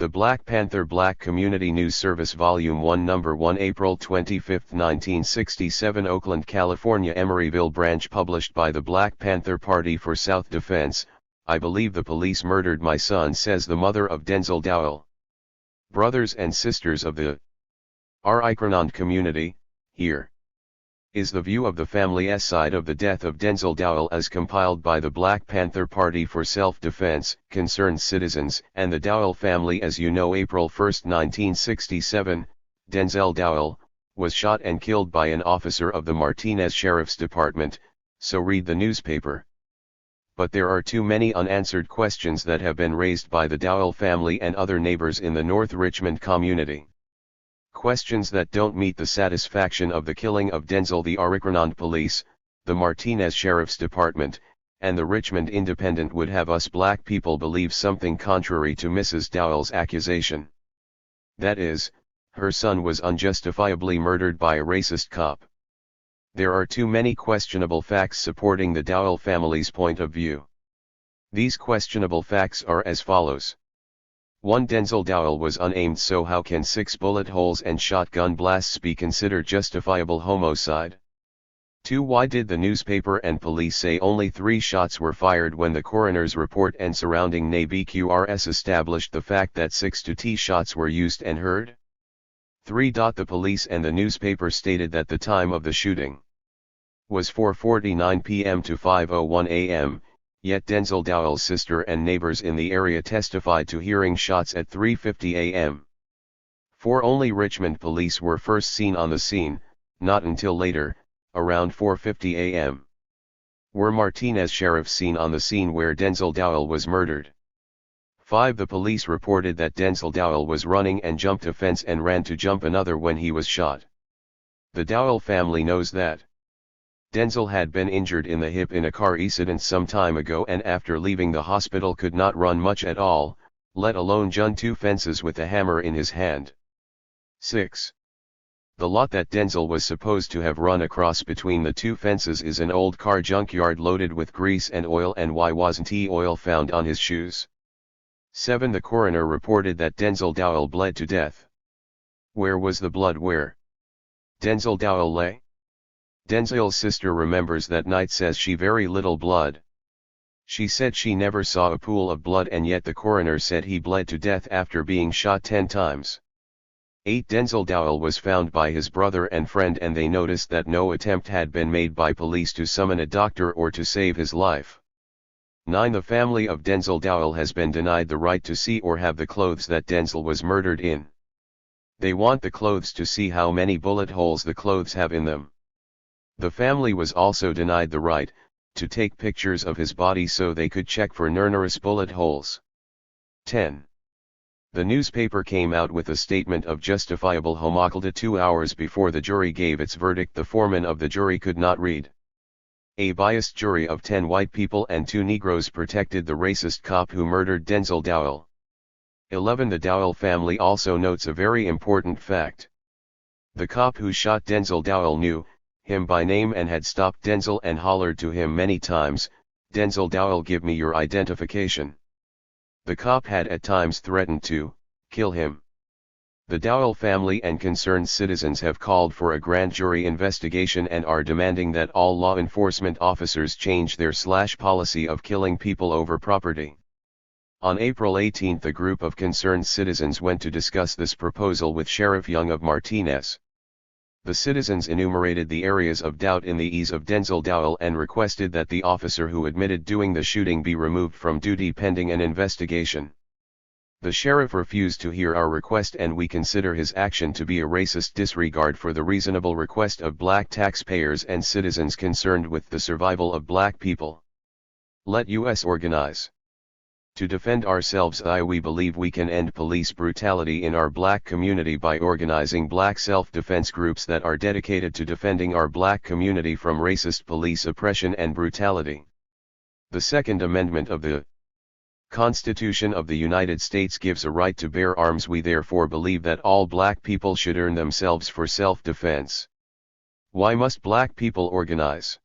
The Black Panther Black Community News Service Volume 1 Number 1 April 25, 1967 Oakland, California Emeryville Branch Published by the Black Panther Party for South Defense. I believe the police murdered my son, says the mother of Denzel Dowell. Brothers and sisters of the Ikranand community, here is the view of the family's side of the death of Denzel Dowell as compiled by the Black Panther Party for Self-Defense, Concerned Citizens, and the Dowell family. As you know, April 1, 1967, Denzel Dowell was shot and killed by an officer of the Martinez Sheriff's Department, so read the newspaper. But there are too many unanswered questions that have been raised by the Dowell family and other neighbors in the North Richmond community. Questions that don't meet the satisfaction of the killing of Denzel. The Ikranand Police, the Martinez Sheriff's Department, and the Richmond Independent would have us black people believe something contrary to Mrs. Dowell's accusation. That is, her son was unjustifiably murdered by a racist cop. There are too many questionable facts supporting the Dowell family's point of view. These questionable facts are as follows. 1. Denzel Dowell was unaimed, so how can 6 bullet holes and shotgun blasts be considered justifiable homicide? 2. Why did the newspaper and police say only 3 shots were fired when the coroner's report and surrounding NABQRS established the fact that 6 to 10 shots were used and heard? 3. The police and the newspaper stated that the time of the shooting was 4:49 p.m. to 5:01 a.m., yet Denzel Dowell's sister and neighbors in the area testified to hearing shots at 3:50 a.m. 4. Only Richmond police were first seen on the scene, not until later, around 4:50 a.m. Were Martinez sheriffs seen on the scene where Denzel Dowell was murdered? 5. The police reported that Denzel Dowell was running and jumped a fence and ran to jump another when he was shot. The Dowell family knows that Denzel had been injured in the hip in a car accident some time ago, and after leaving the hospital could not run much at all, let alone jump 2 fences with a hammer in his hand. 6. The lot that Denzel was supposed to have run across between the 2 fences is an old car junkyard loaded with grease and oil, and why wasn't oil found on his shoes? 7. The coroner reported that Denzel Dowell bled to death. Where was the blood where Denzel Dowell lay? Denzel's sister remembers that night, says she very little blood. She said she never saw a pool of blood, and yet the coroner said he bled to death after being shot 10 times. 8. Denzel Dowell was found by his brother and friend, and they noticed that no attempt had been made by police to summon a doctor or to save his life. 9. The family of Denzel Dowell has been denied the right to see or have the clothes that Denzel was murdered in. They want the clothes to see how many bullet holes the clothes have in them. The family was also denied the right to take pictures of his body so they could check for numerous bullet holes. 10. The newspaper came out with a statement of justifiable homicide 2 hours before the jury gave its verdict. The foreman of the jury could not read. A biased jury of 10 white people and 2 Negroes protected the racist cop who murdered Denzel Dowell. 11. The Dowell family also notes a very important fact. The cop who shot Denzel Dowell knew him by name and had stopped Denzel and hollered to him many times, "Denzel Dowell, give me your identification." The cop had at times threatened to kill him. The Dowell family and concerned citizens have called for a grand jury investigation and are demanding that all law enforcement officers change their policy of killing people over property. On April 18, a group of concerned citizens went to discuss this proposal with Sheriff Young of Martinez. The citizens enumerated the areas of doubt in the ease of Denzel Dowell and requested that the officer who admitted doing the shooting be removed from duty pending an investigation. The sheriff refused to hear our request, and we consider his action to be a racist disregard for the reasonable request of black taxpayers and citizens concerned with the survival of black people. Let us organize to defend ourselves. We believe we can end police brutality in our black community by organizing black self-defense groups that are dedicated to defending our black community from racist police oppression and brutality. The Second Amendment of the Constitution of the United States gives a right to bear arms. We therefore believe that all black people should earn themselves for self-defense. Why must black people organize?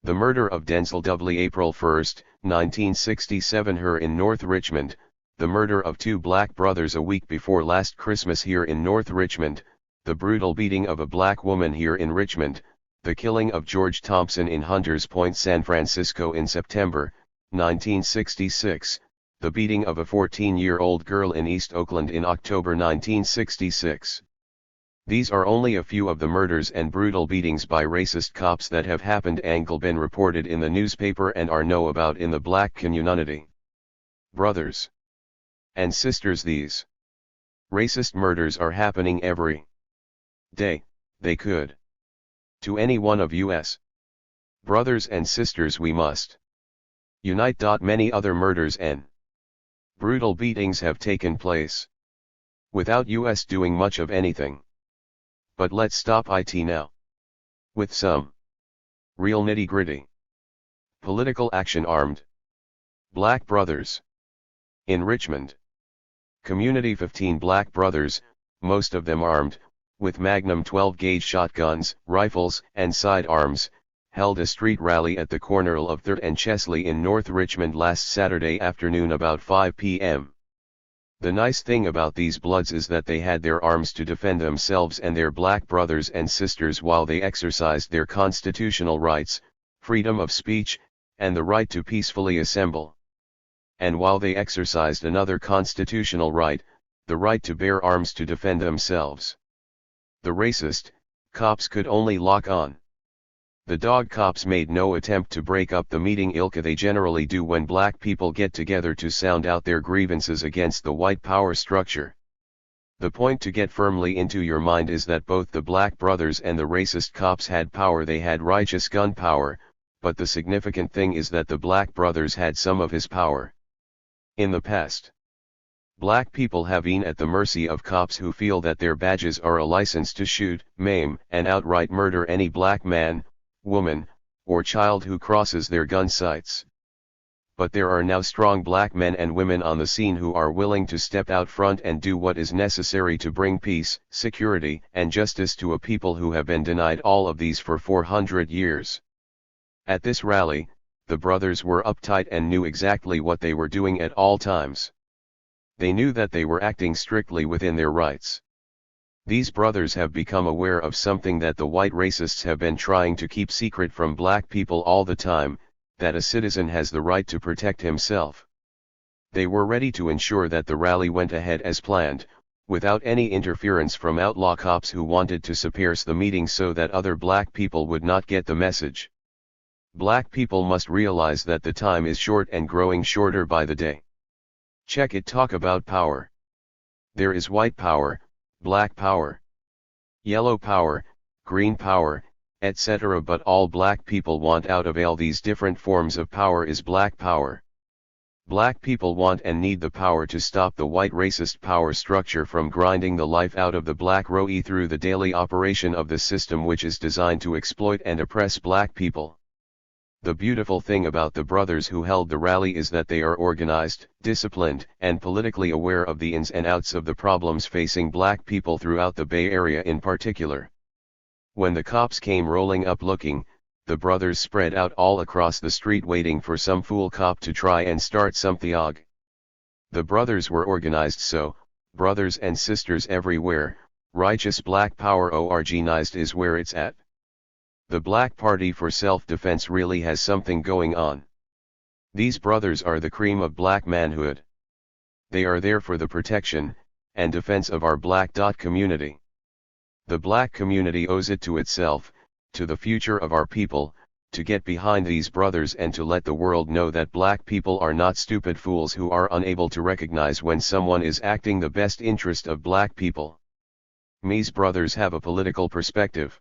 The murder of Denzel Dowell, April 1, 1967, her in North Richmond, the murder of two black brothers a week before last Christmas here in North Richmond, the brutal beating of a black woman here in Richmond, the killing of George Thompson in Hunters Point, San Francisco in September 1966, the beating of a 14-year-old girl in East Oakland in October 1966. These are only a few of the murders and brutal beatings by racist cops that have happened and been reported in the newspaper and are know about in the black community. Brothers and sisters, these racist murders are happening every day. They could to any one of us. Brothers and sisters, we must unite. Many other murders and brutal beatings have taken place without us doing much of anything. But let's stop it now with some real nitty-gritty political action. Armed black brothers in Richmond community. 15 black brothers, most of them armed with Magnum 12-gauge shotguns, rifles, and sidearms, held a street rally at the corner of 3rd and Chesley in North Richmond last Saturday afternoon about 5 p.m. The nice thing about these bloods is that they had their arms to defend themselves and their black brothers and sisters while they exercised their constitutional rights, freedom of speech, and the right to peacefully assemble. And while they exercised another constitutional right, the right to bear arms to defend themselves. The racist cops could only lock on. The dog cops made no attempt to break up the meeting ilka they generally do when black people get together to sound out their grievances against the white power structure. The point to get firmly into your mind is that both the black brothers and the racist cops had power. They had righteous gun power, but the significant thing is that the black brothers had some of his power. In the past, black people have been at the mercy of cops who feel that their badges are a license to shoot, maim, and outright murder any black man, woman, or child who crosses their gun sights. But there are now strong black men and women on the scene who are willing to step out front and do what is necessary to bring peace, security, and justice to a people who have been denied all of these for 400 years. At this rally, the brothers were uptight and knew exactly what they were doing at all times. They knew that they were acting strictly within their rights. These brothers have become aware of something that the white racists have been trying to keep secret from black people all the time, that a citizen has the right to protect himself. They were ready to ensure that the rally went ahead as planned, without any interference from outlaw cops who wanted to suppress the meeting so that other black people would not get the message. Black people must realize that the time is short and growing shorter by the day. Check it. Talk about power. There is white power, black power, yellow power, green power, etc. But all black people want out of all these different forms of power is black power. Black people want and need the power to stop the white racist power structure from grinding the life out of the black roe through the daily operation of the system which is designed to exploit and oppress black people. The beautiful thing about the brothers who held the rally is that they are organized, disciplined, and politically aware of the ins and outs of the problems facing black people throughout the Bay Area in particular. When the cops came rolling up looking, the brothers spread out all across the street waiting for some fool cop to try and start something. The brothers were organized, so, brothers and sisters everywhere, righteous black power organized is where it's at. The Black Party for Self-Defense really has something going on. These brothers are the cream of black manhood. They are there for the protection and defense of our black community. The black community owes it to itself, to the future of our people, to get behind these brothers and to let the world know that black people are not stupid fools who are unable to recognize when someone is acting the best interest of black people. These brothers have a political perspective.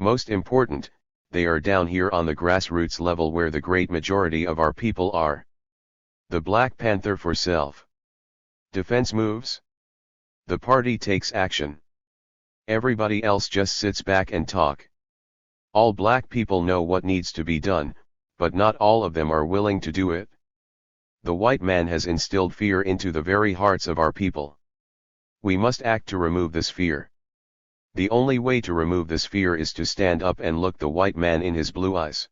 Most important, they are down here on the grassroots level where the great majority of our people are. The Black Panther for self-defense moves. The party takes action. Everybody else just sits back and talk. All black people know what needs to be done, but not all of them are willing to do it. The white man has instilled fear into the very hearts of our people. We must act to remove this fear. The only way to remove this fear is to stand up and look the white man in his blue eyes.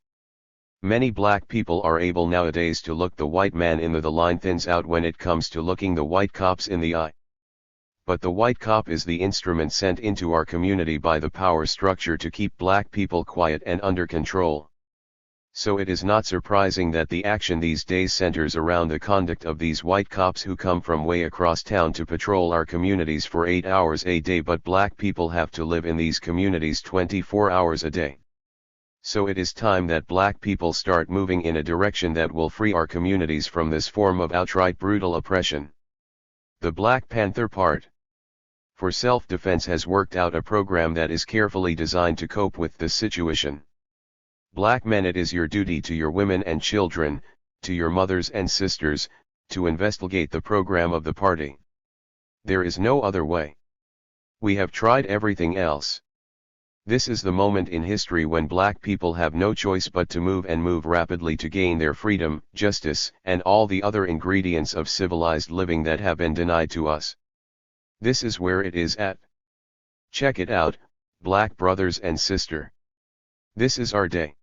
Many black people are able nowadays to look the white man in the line thins out when it comes to looking the white cops in the eye. But the white cop is the instrument sent into our community by the power structure to keep black people quiet and under control. So it is not surprising that the action these days centers around the conduct of these white cops who come from way across town to patrol our communities for 8 hours a day, but black people have to live in these communities 24 hours a day. So it is time that black people start moving in a direction that will free our communities from this form of outright brutal oppression. The Black Panther Part for Self-Defense has worked out a program that is carefully designed to cope with this situation. Black men, it is your duty to your women and children, to your mothers and sisters, to investigate the program of the party. There is no other way. We have tried everything else. This is the moment in history when black people have no choice but to move, and move rapidly, to gain their freedom, justice, and all the other ingredients of civilized living that have been denied to us. This is where it is at. Check it out, black brothers and sister. This is our day.